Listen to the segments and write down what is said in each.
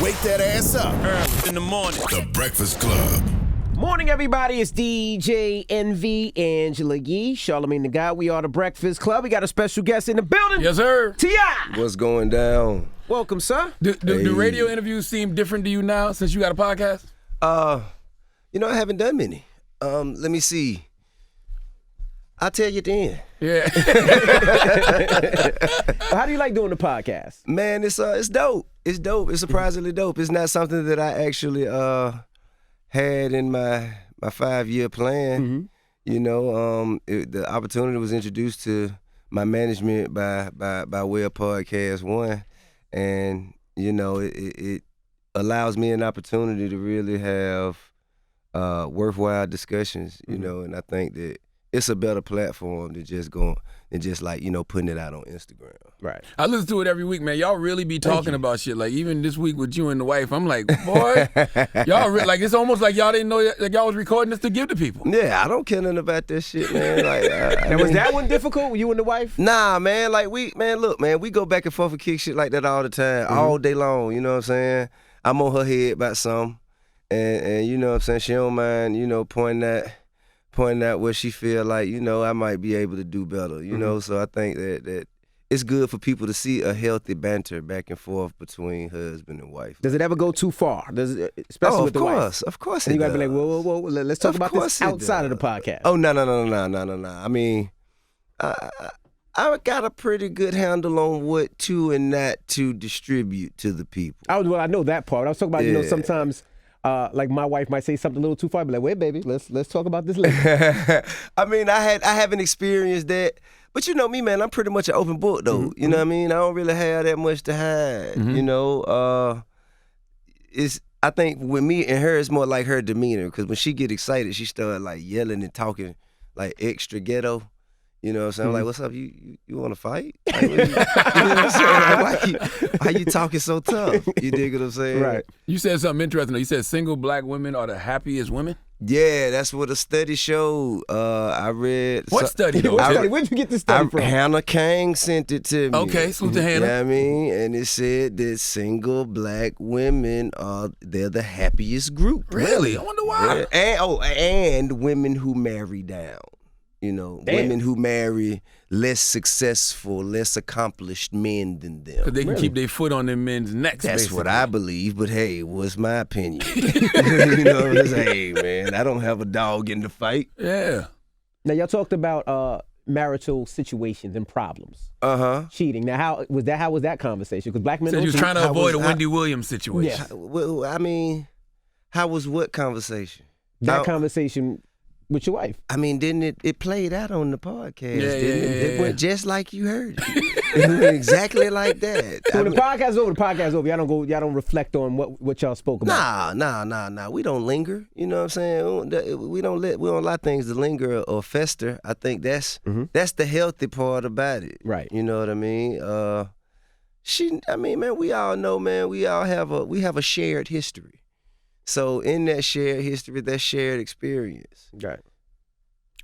Wake that ass up. Early in the morning. The Breakfast Club. Morning, everybody. It's DJ NV, Angela Yee, Charlamagne the Guy. We are the Breakfast Club. We got a special guest in the building. Yes, sir. T.I. What's going down? Welcome, sir. Do radio interviews seem different to you now since you got a podcast? I haven't done many. Let me see. I'll tell you then. Yeah. How do you like doing the podcast? Man, it's dope. It's dope. It's surprisingly dope. It's not something that I actually had in my 5-year plan. The opportunity was introduced to my management by way of Podcast One, and it allows me an opportunity to really have worthwhile discussions. And I think that it's a better platform than just putting it out on Instagram. Right. I listen to it every week, man. Y'all really be talking about shit. Like, even this week with you and the wife, I'm like, boy, y'all like, it's almost like y'all didn't know that y'all was recording this to give to people. Yeah, I don't care nothing about that shit, man. Like, was that one difficult, you and the wife? Nah, man. Like, we go back and forth and kick shit like that all the time, all day long. You know what I'm saying? I'm on her head about something, and you know what I'm saying? She don't mind, pointing out where she feel like, I might be able to do better, So I think that it's good for people to see a healthy banter back and forth between husband and wife. Does it ever go too far? Especially with the wife? Of course and it you got to does. be like, whoa, let's talk about this outside of the podcast. Oh, no. I mean, I got a pretty good handle on what to and not to distribute to the people. I know that part. I was talking about, sometimes... like my wife might say something a little too far, but like, wait, baby, let's talk about this later. I mean, I haven't experienced that, but you know me, man. I'm pretty much an open book, though. You know what I mean? I don't really have that much to hide. I think with me and her, it's more like her demeanor, because when she get excited, she start like yelling and talking like extra ghetto. You know what I'm saying? I'm like, what's up? You want to fight? Like, you know what I'm saying? Like, why you talking so tough? You dig what I'm saying? Right. You said something interesting, though. You said single black women are the happiest women? Yeah, that's what a study showed. I read. What study, though? Where'd you get this study from? Hannah Kang sent it to me. Okay, salute to Hannah. You know what I mean? And it said that single black women they're the happiest group. Really? I wonder why. Yeah. And women who marry down. Women who marry less successful, less accomplished men than them. Because they can keep their foot on their men's necks, That's basically. what I believe, but hey, what's my opinion? Hey, man, I don't have a dog in the fight. Yeah. Now, y'all talked about marital situations and problems. Cheating. Now, how was that conversation? Because black men Said you was cheat. trying to avoid a Wendy Williams situation. Yeah. Well, I mean, how was what conversation? That conversation with your wife. I mean, didn't it played out on the podcast? Yeah, didn't it? yeah. It went just like you heard it. It went exactly like that. So when the podcast is over. Y'all don't reflect on what y'all spoke about. Nah. We don't linger. You know what I'm saying? We don't allow things to linger or fester. I think that's the healthy part about it. Right. You know what I mean? Man, we all know, man. We have a shared history. So in that shared history, that shared experience. Right.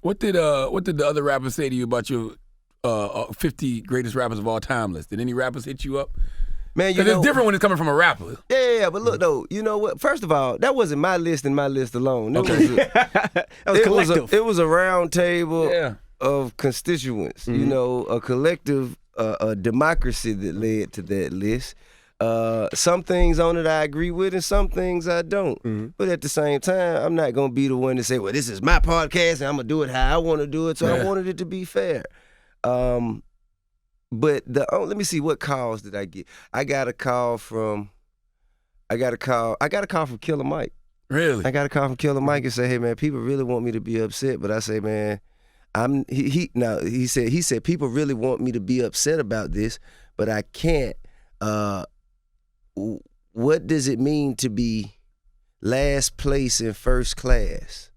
What did the other rappers say to you about your 50 greatest rappers of all time list? Did any rappers hit you up? Man, Because it's different when it's coming from a rapper. Yeah, but look though, you know what? First of all, that wasn't my list and my list alone. That was collective. It was a round table Yeah. of constituents. A collective a democracy that led to that list. Some things on it I agree with and some things I don't. But at the same time, I'm not going to be the one to say, well, this is my podcast and I'm going to do it how I want to do it. So I wanted it to be fair. But let me see, what calls did I get? I got a call from Killer Mike. Really? I got a call from Killer Mike and say, hey man, people really want me to be upset. But I say, man, he said people really want me to be upset about this, but I can't. What does it mean to be last place in first class?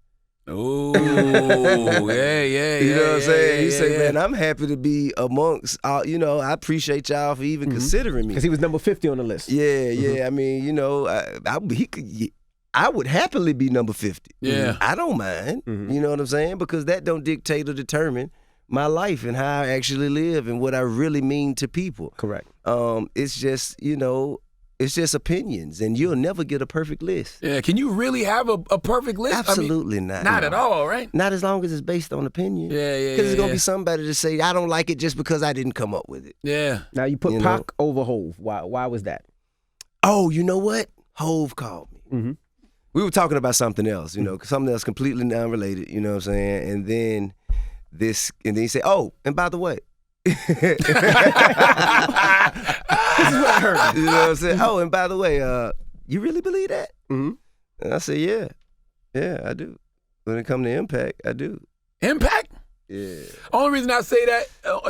Oh, yeah. You know what I'm saying? He said, yeah. man, I'm happy to be amongst, I appreciate y'all for even considering me. Because he was number 50 on the list. Yeah. I mean, I would happily be number 50. Yeah. I don't mind. You know what I'm saying? Because that don't dictate or determine my life and how I actually live and what I really mean to people. Correct. It's just, It's just opinions, and you'll never get a perfect list. Yeah, can you really have a perfect list? Absolutely not. Not at all, right? Not as long as it's based on opinion. Yeah. Because it's going to be somebody to say, I don't like it just because I didn't come up with it. Yeah. Now you put Pac over Hove. Why was that? Oh, you know what? Hove called me. Mm-hmm. We were talking about something else, something else completely unrelated, you know what I'm saying? And then he said, oh, and by the way. This is what I heard. You know what I'm saying? Oh, and by the way, you really believe that? Mm-hmm. And I said, yeah. Yeah, I do. When it comes to impact, I do. Impact? Yeah. Only reason I say that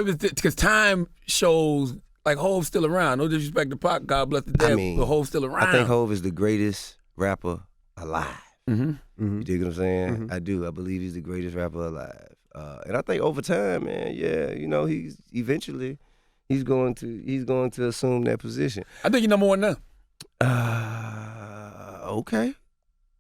is because time shows like Hove's still around. No disrespect to Pac, God bless the dead, but Hove's still around. I think Hove is the greatest rapper alive. Mm-hmm. You dig what I'm saying? Mm-hmm. I do. I believe he's the greatest rapper alive. And I think over time, man, he's eventually going to assume that position. I think you're number one now. Okay.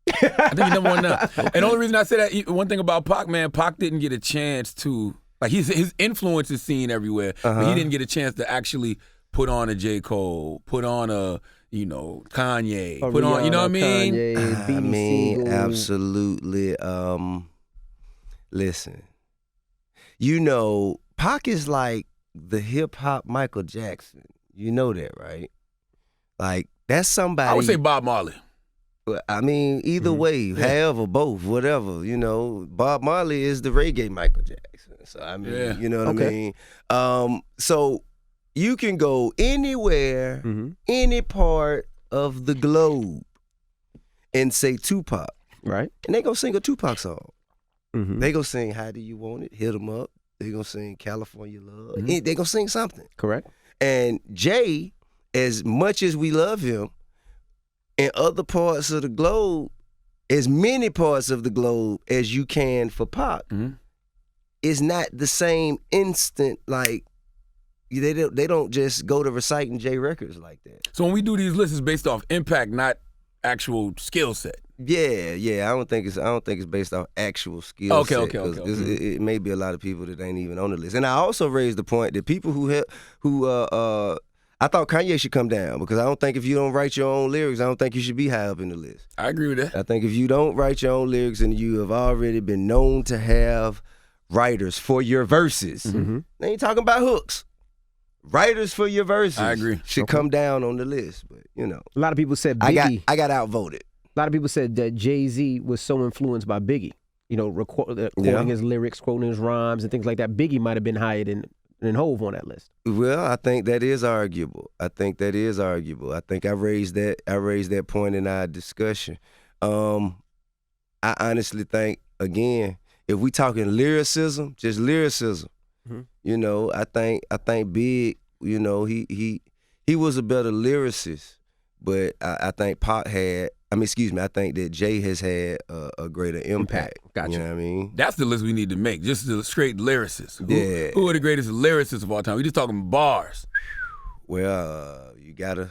I think you're number one now. And the only reason I say that, one thing about Pac, man, Pac didn't get a chance to, like, his influence is seen everywhere, but he didn't get a chance to actually put on a J. Cole, put on a, Kanye, put on, you know what I mean? Kanye, absolutely. Listen, Pac is like the hip-hop Michael Jackson. You know that, right? Like, that's somebody. I would say Bob Marley. I mean, either way, however, both, whatever, Bob Marley is the reggae Michael Jackson. So, I mean, you know what I mean? So, you can go anywhere, any part of the globe, and say Tupac. Right. And they gonna sing a Tupac song. Mm-hmm. They gonna sing How Do You Want It, Hit 'Em Up. They gonna sing California Love. They gonna sing something. Correct. And Jay, as much as we love him, in other parts of the globe, as many parts of the globe as you can for Pac, is not the same instant. Like they don't just go to reciting Jay records like that. So when we do these lists, it's based off impact, not actual skill set. Yeah. I don't think it's based off actual skill set. Okay. It may be a lot of people that ain't even on the list. And I also raised the point that people I thought Kanye should come down because I don't think if you don't write your own lyrics, I don't think you should be high up in the list. I agree with that. I think if you don't write your own lyrics and you have already been known to have writers for your verses, they ain't talking about hooks. Writers for your verses, I agree. should come down on the list. But a lot of people said Biggie. I got outvoted. A lot of people said that Jay-Z was so influenced by Biggie. Quoting his lyrics, quoting his rhymes, and things like that. Biggie might have been higher than Hove on that list. Well, I think that is arguable. I think I raised that point in our discussion. I honestly think, again, if we talking lyricism, just lyricism, I think Big, he was a better lyricist, but I think I think that Jay has had a greater impact. Gotcha. You know what I mean? That's the list we need to make, just the straight lyricists. Yeah. Who are the greatest lyricists of all time? We just talking bars. Well, you gotta.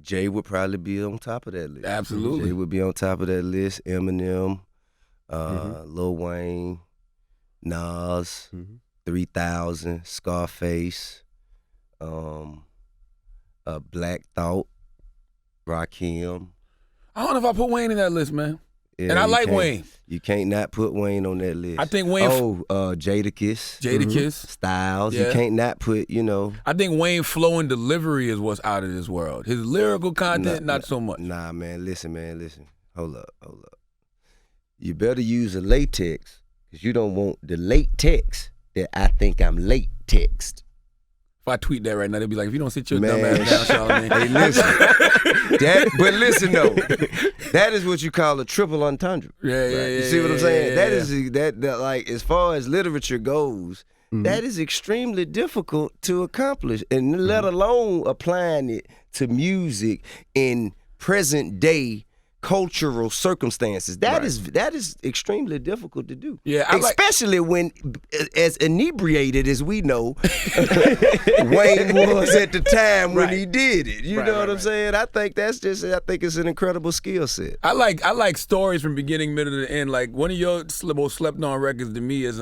Jay would probably be on top of that list. Absolutely. Jay would be on top of that list. Eminem, Lil Wayne, Nas, 3000, Scarface, Black Thought, Rakim. I don't know if I put Wayne in that list, man. Yeah, and I like Wayne. You can't not put Wayne on that list. I think Wayne. Jadakiss. Styles. Yeah. You can't not put, I think Wayne flow and delivery is what's out of this world. His lyrical content, not so much. Nah, man. Listen. Hold up. You better use a latex because you don't want the late text that I think I'm late text. If I tweet that right now, they'll be like, if you don't sit your dumb ass down, Charlamagne. Hey, listen. But listen, though. That is what you call a triple entendre. Yeah. You see what I'm saying? Yeah. That like, as far as literature goes, that is extremely difficult to accomplish, and let alone applying it to music in present day cultural circumstances. That is extremely difficult to do. Yeah, especially when, as inebriated as we know, Wayne was at the time when he did it. You know what I'm saying? I think it's an incredible skill set. I like stories from beginning, middle to end. Like one of your most slept on records to me is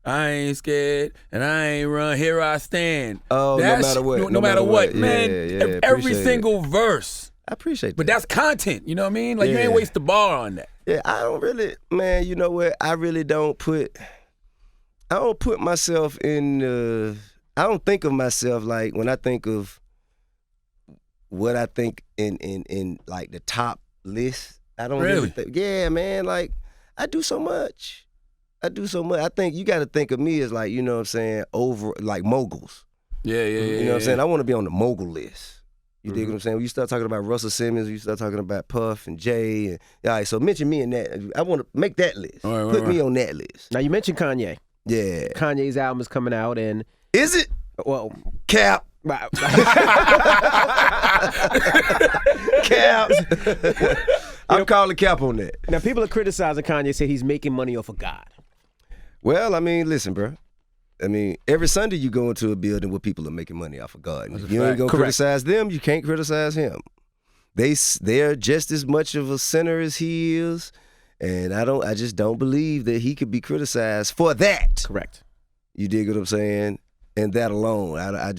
I ain't scared and I ain't run. Here I stand. Oh, no matter what. No matter what, Yeah, man. yeah, every appreciate single verse. I appreciate that. But that's content, you know what I mean? Like you Yeah. ain't waste the bar on that. Yeah, I don't really, man, you know what? I really don't put myself in, I don't think of myself like when I think of what I think in like the top list. I don't really think, yeah, man, like I do so much. I think you got to think of me as like, you know what I'm saying, over like moguls. Yeah. You know what I'm saying? I want to be on the mogul list. You dig what I'm saying? When you start talking about Russell Simmons, you start talking about Puff and Jay. And, all right, so mention me in that. I want to make that list. Put me on that list. Now, you mentioned Kanye. Yeah. Kanye's album is coming out, and... Is it? Well... Cap. Caps. I'm calling cap on that. Now, people are criticizing Kanye, say he's making money off of God. Well, I mean, listen, bro. I mean, every Sunday you go into a building where people are making money off of God. If you ain't gonna criticize them, you can't criticize him. They're just as much of a sinner as he is, and I just don't believe that he could be criticized for that. Correct. You dig what I'm saying? And that alone, I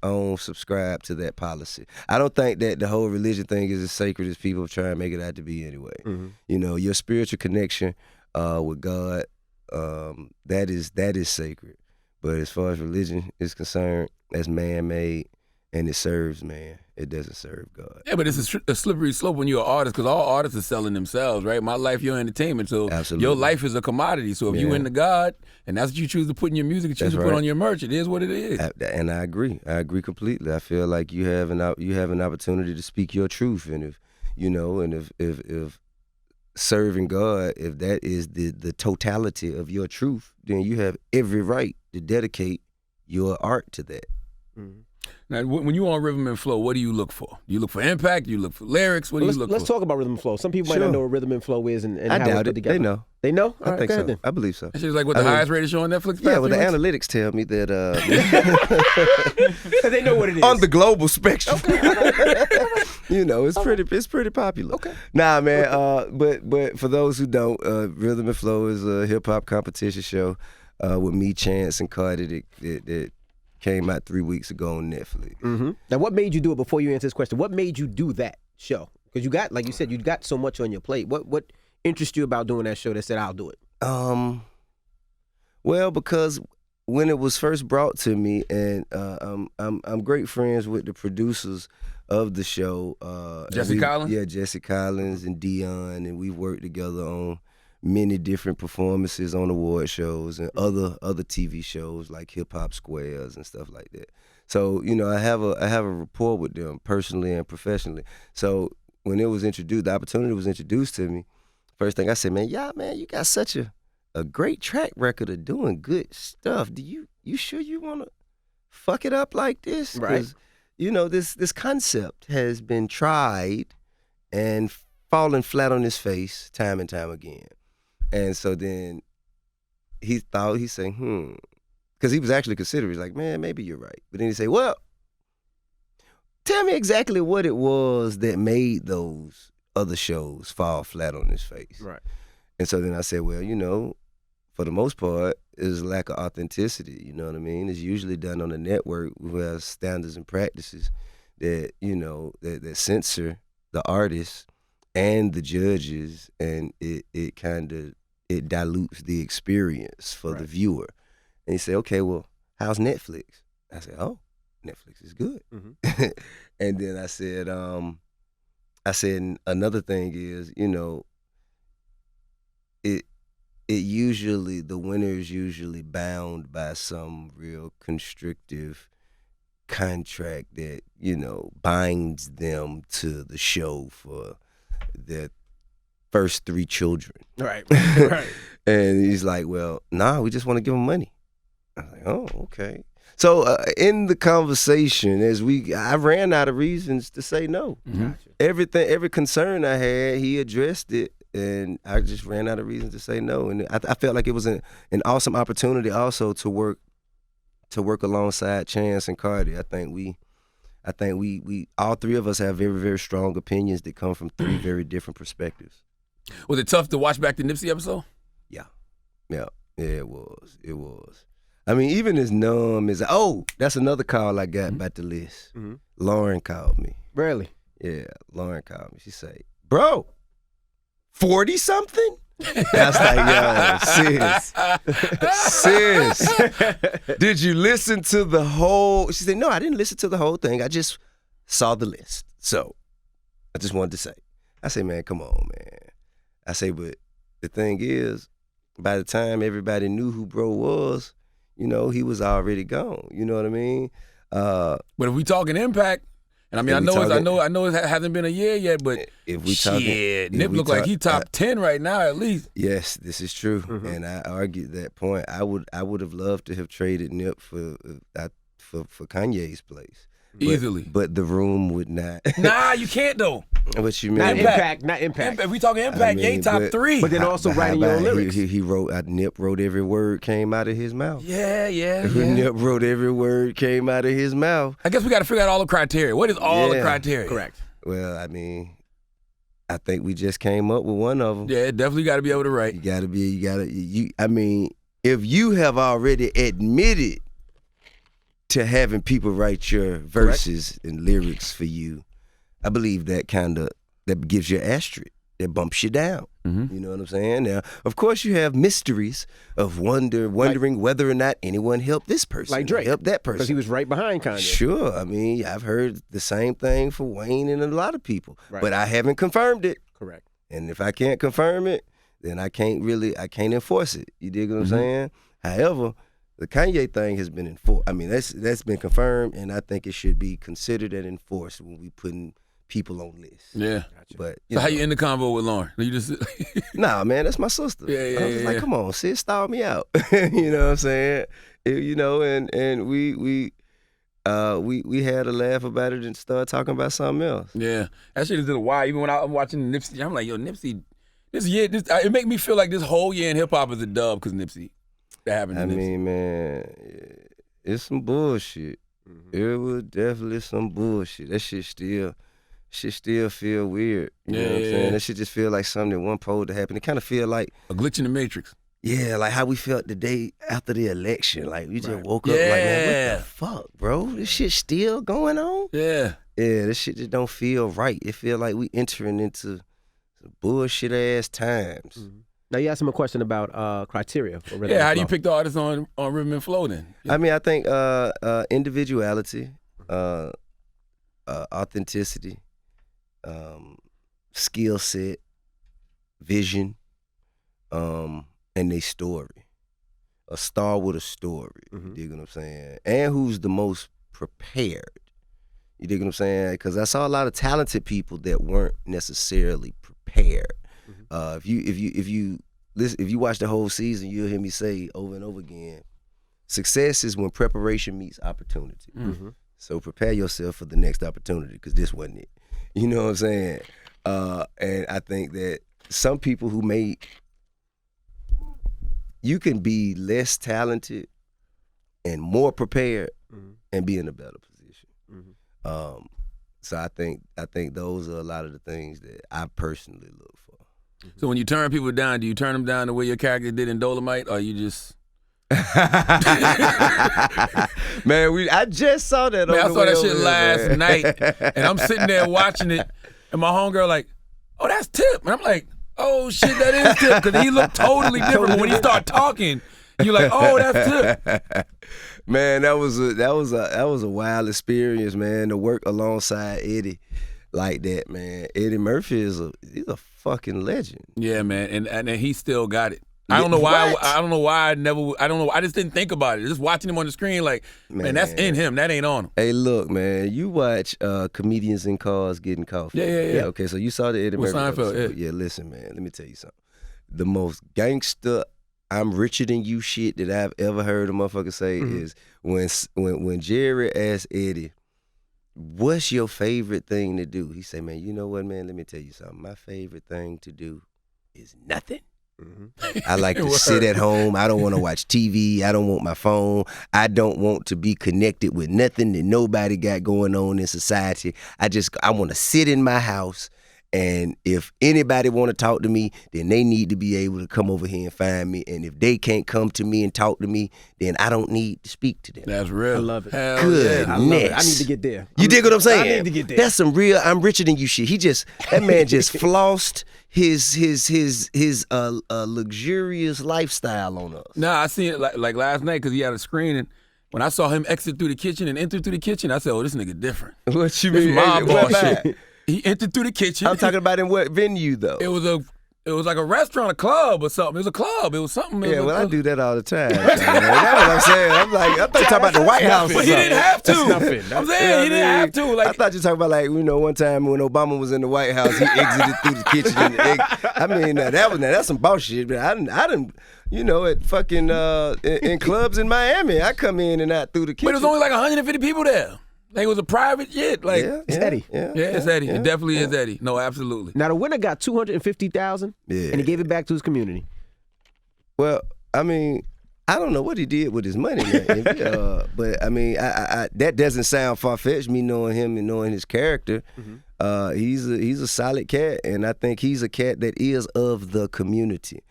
don't subscribe to that policy. I don't think that the whole religion thing is as sacred as people try and make it out to be anyway. Mm-hmm. You know, your spiritual connection with God, that is sacred. But as far as religion is concerned, that's man-made and it serves man. It doesn't serve God. Yeah, but it's a slippery slope when you're an artist because all artists are selling themselves, right? My life, your entertainment. So Absolutely. Your life is a commodity. So if you into God and that's what you choose to put in your music, you choose to put on your merch, it is what it is. And I agree. I agree completely. I feel like you have an opportunity to speak your truth, and if serving God, if that is the totality of your truth, then you have every right to dedicate your art to that. Mm-hmm. Now, when you on Rhythm and Flow, what do you look for? Do you look for impact? Do you look for lyrics? What do you look for? Let's talk about Rhythm and Flow. Some people might not know what Rhythm and Flow is and I how doubt it's put it. together. They know. They know? I think so. Then. I believe so. It's like what the highest rated show on Netflix? Yeah, well, the analytics tell me that they know what it is. on the global spectrum. You know, it's pretty popular. Okay. Nah, man. But for those who don't, Rhythm and Flow is a hip hop competition show with me, Chance, and Cardi that came out 3 weeks ago on Netflix. Mm-hmm. Now, what made you do it? Before you answer this question, what made you do that show? Because you got, like you said, you got so much on your plate. What interested you about doing that show that said, I'll do it? Well, because when it was first brought to me, and I'm great friends with the producers of the show. Jesse Collins? Yeah, Jesse Collins and Dion, and we've worked together on many different performances on award shows and other TV shows like Hip Hop Squares and stuff like that. So, you know, I have a rapport with them personally and professionally. So when it was introduced, the opportunity was introduced to me, first thing I said, man, you got such a great track record of doing good stuff. You sure you want to fuck it up like this? Right. You know, this concept has been tried and fallen flat on his face time and time again. And so then he's saying, because he was actually considering, he's like, man, maybe you're right. But then he say, well, tell me exactly what it was that made those other shows fall flat on his face. Right. And so then I said, well, you know, for the most part, it's a lack of authenticity, you know what I mean? It's usually done on a network who has standards and practices that, you know, that censor the artists and the judges, and it kind of dilutes the experience for the viewer. And he said, okay, well, how's Netflix? I said, oh, Netflix is good. Mm-hmm. And then I said, another thing is, you know, the winner is usually bound by some real constrictive contract that, you know, binds them to the show for their first 3 children. Right. And he's like, well, nah, we just want to give them money. I was like, oh, okay. So in the conversation, I ran out of reasons to say no. Mm-hmm. Every concern I had, he addressed it, and I just ran out of reasons to say no. And I felt like it was an awesome opportunity also to work alongside Chance and Cardi. I think we all three of us have very, very strong opinions that come from 3 very different perspectives. Was it tough to watch back the Nipsey episode? Yeah. Yeah, it was. It was. I mean, even as numb as that's another call I got about the list. Mhm. Lauren called me. Really? Yeah, Lauren called me. She say, "Bro, 40 something?" I was like, "Yo, sis, did you listen to the whole?" She said, "No, I didn't listen to the whole thing. I just saw the list. So I just wanted to say." I say, "Man, come on, man." I say, but the thing is, by the time everybody knew who bro was, you know, he was already gone. You know what I mean? But if we talking impact, and I mean, I know it hasn't been a year yet, but if we shit, Nip look like he top 10 right now at least. Yes, this is true, and I argued that point. I would have loved to have traded Nip for Kanye's place. Easily. But the room would not. Nah, you can't though. What you mean? Not impact. If we talking impact, Ye top 3. But then also writing your own lyrics. He wrote. Nip wrote every word came out of his mouth. Yeah. Nip wrote every word came out of his mouth. I guess we got to figure out all the criteria. What is all the criteria? Correct. Well, I mean, I think we just came up with one of them. Yeah, definitely got to be able to write. I mean, if you have already admitted to having people write your verses and lyrics for you, I believe that gives you an asterisk. That bumps you down. You know what I'm saying? Now, of course, you have mysteries of wondering whether or not anyone helped this person, like Drake, helped that person, because he was right behind Kanye. Sure, I mean, I've heard the same thing for Wayne and a lot of people, but I haven't confirmed it. Correct. And if I can't confirm it, then I can't enforce it. You dig what I'm saying? However, the Kanye thing has been enforced. I mean, that's been confirmed, and I think it should be considered and enforced when we putting people on lists. Yeah. But so how you end the convo with Lauren? You just nah, man, that's my sister. I was like, come on, sis, stall me out. You know what I'm saying? You know, and we had a laugh about it and started talking about something else. Yeah, that shit is a while. Even when I'm watching Nipsey, I'm like, yo, Nipsey, it make me feel like this whole year in hip hop is a dub because Nipsey. That happened to Nipsey. I mean, man, it's some bullshit. It was definitely some bullshit. That shit still feel weird. You know what I'm saying? That shit just feel like something that wasn't supposed to happen. It kind of feel like a glitch in the Matrix. Yeah, like how we felt the day after the election. Like we just woke up like, man, what the fuck, bro? This shit still going on? Yeah. Yeah, this shit just don't feel right. It feel like we entering into some bullshit ass times. Now you asked him a question about criteria for rhythm. Yeah, how do you pick the artists on Rhythm and Flow then? I mean, I think individuality, authenticity, skill set, vision, and they story. A star with a story. You dig what I'm saying? And who's the most prepared. You dig what I'm saying? Because I saw a lot of talented people that weren't necessarily prepared. If you watch the whole season, you'll hear me say over and over again, success is when preparation meets opportunity. So prepare yourself for the next opportunity because this wasn't it. You know what I'm saying? And I think that some people you can be less talented and more prepared and be in a better position. So I think those are a lot of the things that I personally look for. So when you turn people down, do you turn them down the way your character did in Dolomite, or you just? Man, I just saw that. Man, I saw that shit last night, and I'm sitting there watching it, and my homegirl like, "Oh, that's Tip," and I'm like, "Oh shit, that is Tip," because he looked totally different. But when he started talking, you're like, "Oh, that's Tip." Man, that was a wild experience, man. To work alongside Eddie like that, man. Eddie Murphy he's a fucking legend. Yeah, man, and he still got it. I don't know why. I don't know why I don't know. I just didn't think about it. Just watching him on the screen, like, man, that's in him. That ain't on him. Hey, look, man. You watch comedians in cars getting coffee. Yeah. Okay, so you saw the Eddie Murphy Seinfeld, episode. Yeah, listen, man. Let me tell you something. The most gangster, I'm richer than you shit that I've ever heard a motherfucker say is when Jerry asked Eddie, "What's your favorite thing to do?" He said, "Man, you know what, man? Let me tell you something. My favorite thing to do is nothing. I like to sit at home. I don't want to watch TV. I don't want my phone. I don't want to be connected with nothing that nobody got going on in society. I want to sit in my house And if anybody want to talk to me, then they need to be able to come over here and find me. And if they can't come to me and talk to me, then I don't need to speak to them. That's real. I love it. Hell Goodness. yeah. I love it. I need to get there. You dig what I'm saying? I need to get there. That's some real I'm richer than you shit. That man just flossed his luxurious lifestyle on us. Nah, I seen it like last night because he had a screening. When I saw him exit through the kitchen and enter through the kitchen, I said, "Oh, this nigga different." What you This mean? mob What boss about? shit. He entered through the kitchen. I'm talking about in what venue though? It was like a restaurant, a club or something. It was a club. It was something. Yeah, well, I do that all the time. That's what I'm saying. I'm like, I thought you talking about the White House or But he something. didn't have to. That's nothing. I'm saying he didn't have to. Like, I thought you were talking about like, one time when Obama was in the White House, he exited through the kitchen. I mean, that's some bullshit. But I didn't, at fucking in clubs in Miami, I come in and out through the kitchen. but it was only like 150 people there. Like it was a private shit. Like It's Eddie. yeah, it's Eddie. It definitely is Eddie. No, absolutely. Now the winner got $250,000, and he gave it back to his community. Well, I mean, I don't know what he did with his money, man. But I mean, I that doesn't sound far fetched. Me knowing him and knowing his character, he's a solid cat, and I think he's a cat that is of the community.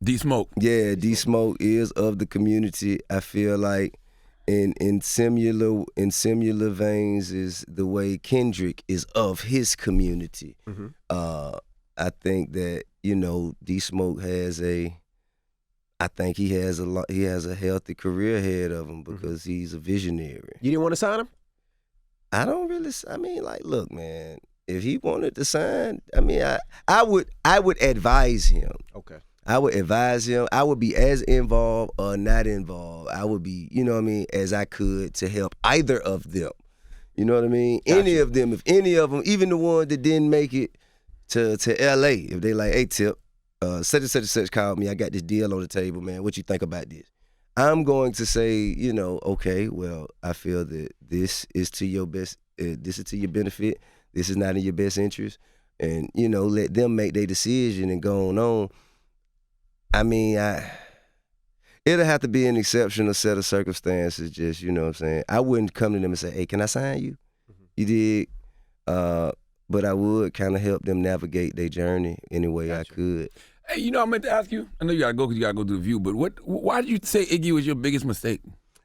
D Smoke. Yeah, D Smoke is of the community. I feel like in similar veins is the way Kendrick is of his community. I think that D Smoke has a healthy career ahead of him because he's a visionary. You didn't want to sign him? I don't really. I mean, like, look, man. If he wanted to sign, I mean, I would advise him. Okay. I would advise him. I would be as involved or not involved. I would be, as I could to help either of them. You know what I mean? Gotcha. Any of them, if any of them, even the ones that didn't make it to LA, if they like, hey, Tip, such and such called me. I got this deal on the table, man. What you think about this? I'm going to say, okay, well, I feel that this is to your best. This is to your benefit. This is not in your best interest. And, let them make their decision and go on. I mean, it'll have to be an exceptional set of circumstances, just, you know what I'm saying? I wouldn't come to them and say, hey, can I sign you? You did. But I would kind of help them navigate their journey any way I could. Hey, I meant to ask you. I know you gotta go because you gotta go do the View. But why did you say Iggy was your biggest mistake?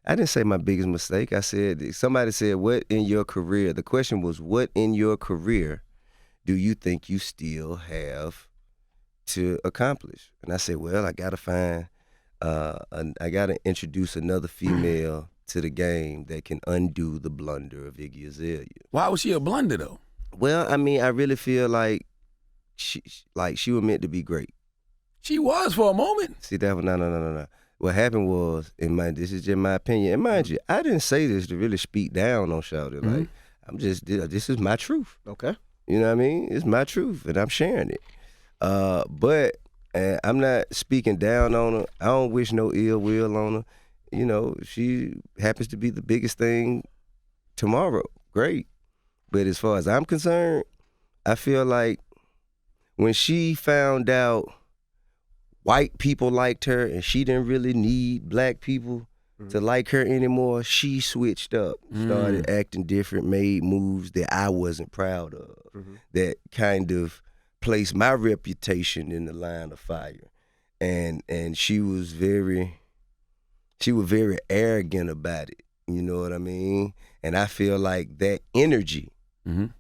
I didn't say my biggest mistake. I said, somebody said, what in your career? The question was, what in your career do you think you still have to accomplish? And I said, well, I gotta find, I gotta introduce another female to the game that can undo the blunder of Iggy Azalea. Why was she a blunder though? Well, I mean, I really feel like she was meant to be great. She was for a moment. See, that was no. What happened was, this is just my opinion. And mind you, I didn't say this to really speak down on Shawty. Like, this is my truth. Okay. You know what I mean? It's my truth, and I'm sharing it. But I'm not speaking down on her. I don't wish no ill will on her. She happens to be the biggest thing tomorrow. Great. But as far as I'm concerned, I feel like when she found out white people liked her and she didn't really need black people to like her anymore, she switched up, started acting different, made moves that I wasn't proud of, that kind of placed my reputation in the line of fire. And she was very arrogant about it, you know what I mean? And I feel like that energy, led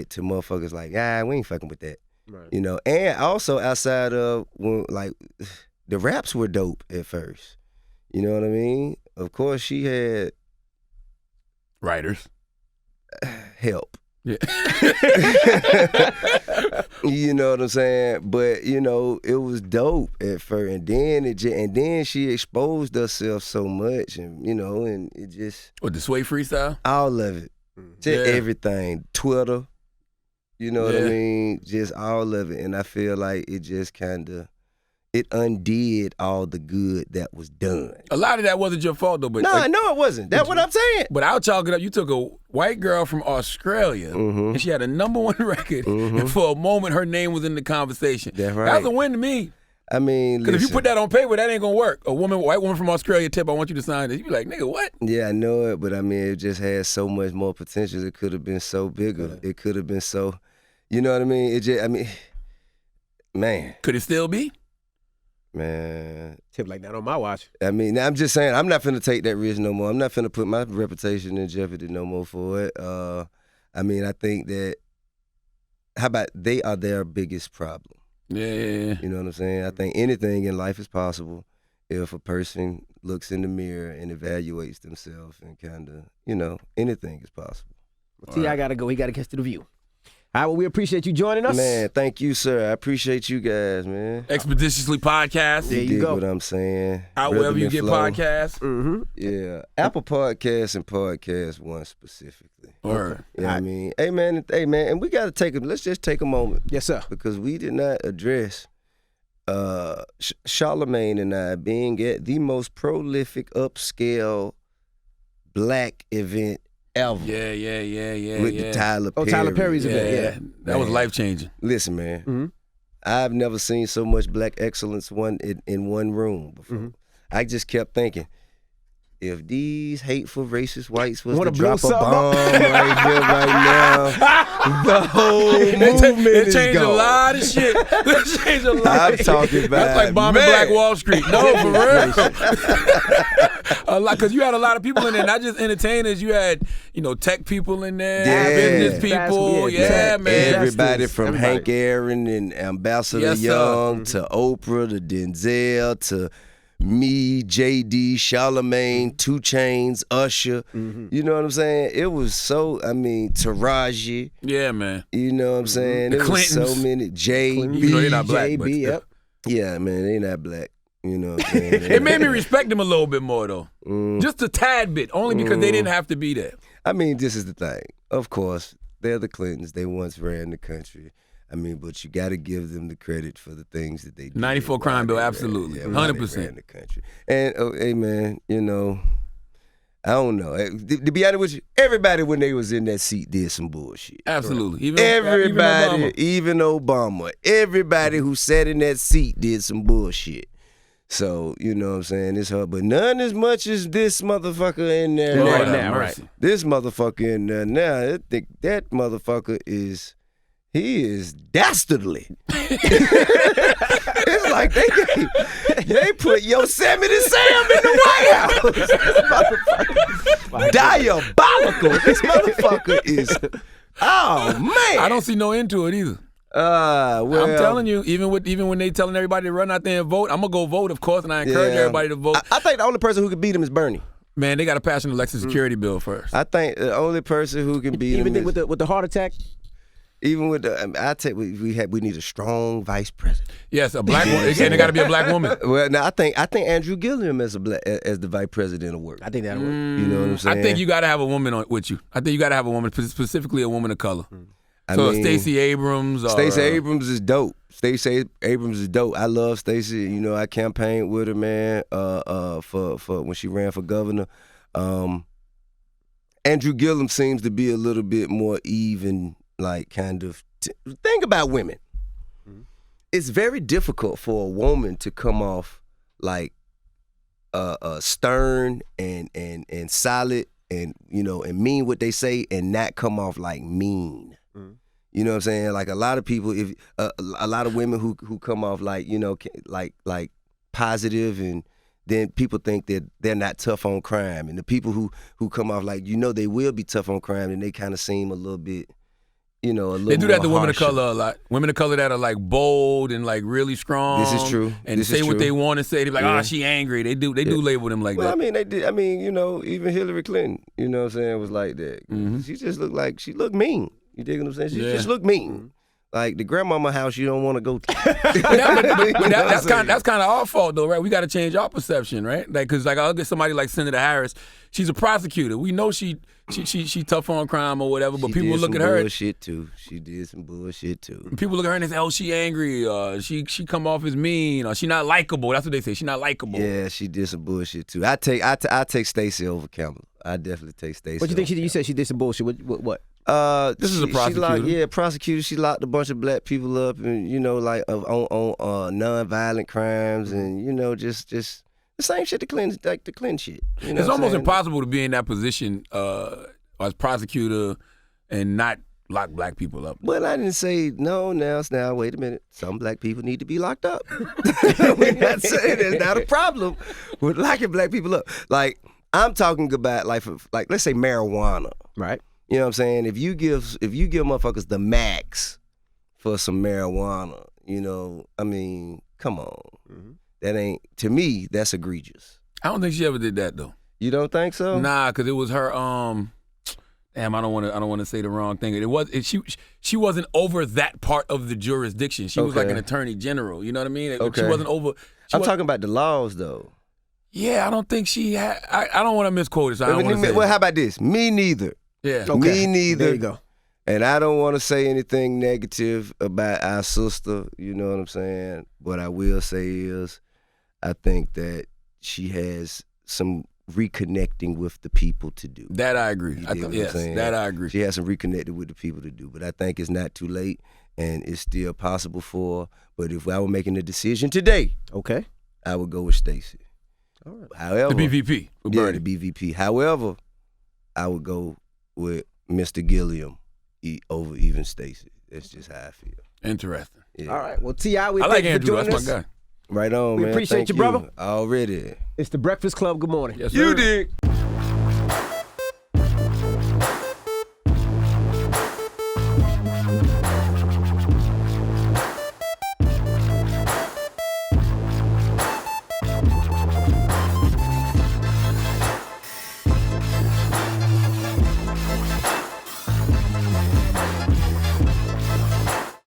to motherfuckers like, we ain't fucking with that. Right. And also outside of the raps were dope at first. You know what I mean? Of course, she had writers help. Yeah. You know what I'm saying? But it was dope at first, and then she exposed herself so much, and and it just the Sway freestyle, all of it, just everything, Twitter. You know what I mean? Just all of it. And I feel like it just it undid all the good that was done. A lot of that wasn't your fault, though. But no, it wasn't. That's what I'm saying. But I'll chalk it up. You took a white girl from Australia, and she had a #1 record, and for a moment her name was in the conversation. That's right. That was a win to me. I mean, Because if you put that on paper, that ain't gonna work. White woman from Australia tip, I want you to sign this. You be like, nigga, what? Yeah, I know it, but I mean, it just had so much more potential. It could have been so bigger. It could have been so, you know what I mean? It just, I mean, man. Could it still be? Man. Tip like that on my watch. I mean, I'm just saying, I'm not finna take that risk no more. I'm not finna put my reputation in jeopardy no more for it. I mean, I think that, how about they are their biggest problem? Yeah. You know what I'm saying? I think anything in life is possible if a person looks in the mirror and evaluates themselves and kind of, you know, anything is possible. Well, T.I. got to go. He got to catch to the view. All right, well, we appreciate you joining us. Man, thank you, sir. I appreciate you guys, man. ExpediTIously podcast. There you dig go. what I'm saying. Out wherever you get Flow. podcasts. Mm-hmm. Yeah, Apple Podcasts and Podcast One specifically. Word. You know what I mean? Hey, man, and we got to let's just take a moment. Yes, sir. Because we did not address Charlamagne and I being at the most prolific upscale black event ever. Yeah. With the Tyler Perry. Oh, Tyler Perry's event, Yeah. That was life changing. Listen, man. Mm-hmm. I've never seen so much black excellence in one room before. Mm-hmm. I just kept thinking, if these hateful racist whites was Wanna to blow drop a something bomb up? right here, right now, the whole movement It is changed gone. a lot of shit. It changed a lot. I'm talking about, That's like bombing man. Black Wall Street. No, for real. A lot, because you had a lot of people in there, not just entertainers. You had, tech people in there, Yeah. business people. Yeah, Yeah, tech, man. Everybody from Everybody. Hank Aaron and Ambassador Yes, sir. Young to Oprah to Denzel to me, JD, Charlamagne, 2 Chainz, Usher. You know what I'm saying? It was so, Taraji. Yeah, man. You know what I'm saying? The It was so Clintons. many. Even though they're not black, but JB, yep. Yeah, man, they not black. You know what I'm saying? It made me respect them a little bit more, though. Just a tad bit, only because they didn't have to be there. I mean, this is the thing. Of course, they're the Clintons. They once ran the country. But you got to give them the credit for the things that they did. 94 crime bill, absolutely. 100%. Ran the country. And, hey, man, I don't know. To be honest with you, everybody when they was in that seat did some bullshit. Absolutely. Everybody, even Obama. everybody who sat in that seat did some bullshit. So, you know what I'm saying? It's hard, but none as much as this motherfucker in there Lord right have now, mercy. This motherfucker in there now, I think that motherfucker is dastardly. It's like they put Yosemite Sam in the White House. This motherfucker diabolical. This motherfucker is, oh man. I don't see no end to it either. Well, I'm telling you, even when they telling everybody to run out there and vote, I'm gonna go vote, of course, and I encourage everybody to vote. I think the only person who can beat him is Bernie. Man, they got to pass an election security bill first. I think the only person who can beat him Even is, with the heart attack. even with the, I take we need a strong vice president. Yes, a black woman, and it got to be a black woman. Well, now I think Andrew Gilliam as the vice president will work. I think that'll work. You know what I'm saying? I think you got to have a woman with you. I think you got to have a woman, specifically a woman of color. I So mean, Stacey Abrams. Or, Stacey Abrams is dope. Stacey Abrams is dope. I love Stacey. You know, I campaigned with her, man, for when she ran for governor. Andrew Gillum seems to be a little bit more even, like kind of. Think about women. It's very difficult for a woman to come off like stern and solid and and mean what they say and not come off like mean. You know what I'm saying? Like a lot of people, if a lot of women who come off like like positive, and then people think that they're not tough on crime, and the people who come off like they will be tough on crime, and they kind of seem a little bit, a little. They do that to more women of harsher. color a lot. Women of color that are like bold and like really strong. This is true. And This say is what true. they want to say. They're like, Yeah. she angry. They do label them like Well, that. I mean, they did. I mean, even Hillary Clinton, you know what I'm saying, was like that. She just looked like she looked mean. You dig what I'm saying? She just looked mean. Like the grandmama house you don't want to go to. But that's kind of our fault though, right? We got to change our perception, right? Like, cause like I'll get somebody like Senator Harris. She's a prosecutor. We know she tough on crime or whatever. But people look at her. Bullshit too. She did some bullshit too. People look at her and they say, "Oh, she angry. She come off as mean. Or she not likable." That's what they say. She not likable. Yeah, she did some bullshit too. I take Stacey over Campbell. I definitely take Stacey. What you think you said she did some bullshit? What? This is a prosecutor. Prosecutor. She locked a bunch of black people up, and like on non-violent crimes, and just the same shit, the Clinton shit. It's almost impossible to be in that position as prosecutor and not lock black people up. Well, I didn't say no. Now, wait a minute. Some black people need to be locked up. We're not saying there's not a problem with locking black people up. Like, I'm talking about like let's say marijuana. Right. You know what I'm saying? If you give motherfuckers the max for some marijuana, I mean, come on. Mm-hmm. That ain't, to me, that's egregious. I don't think she ever did that though. You don't think so? Nah, because it was her. Damn, I don't want to say the wrong thing. She wasn't over that part of the jurisdiction. She was like an attorney general. You know what I mean? Okay. She wasn't over. I'm talking about the laws though. Yeah, I don't think she had. I don't want to misquote it. So I don't want to say. Well, how about this? Me neither. Yeah. Okay. Me neither. There you go. And I don't want to say anything negative about our sister. You know what I'm saying? What I will say is, I think that she has some reconnecting with the people to do. That I agree. Yes, that I agree. She has some reconnecting with the people to do. But I think it's not too late, and it's still possible for her. But if I were making a decision today, okay, I would go with Stacey. All right. The However, BVP. Yeah, the BVP. However, I would go with Mr. Gilliam over even Stacey. That's just how I feel. Interesting. Yeah. All right. Well, T.I., we I thank like you for Andrew. doing That's this. my guy. Right on, We man. appreciate Thank you, brother. Already. It's the Breakfast Club. Good morning. Yes, You sir. dig.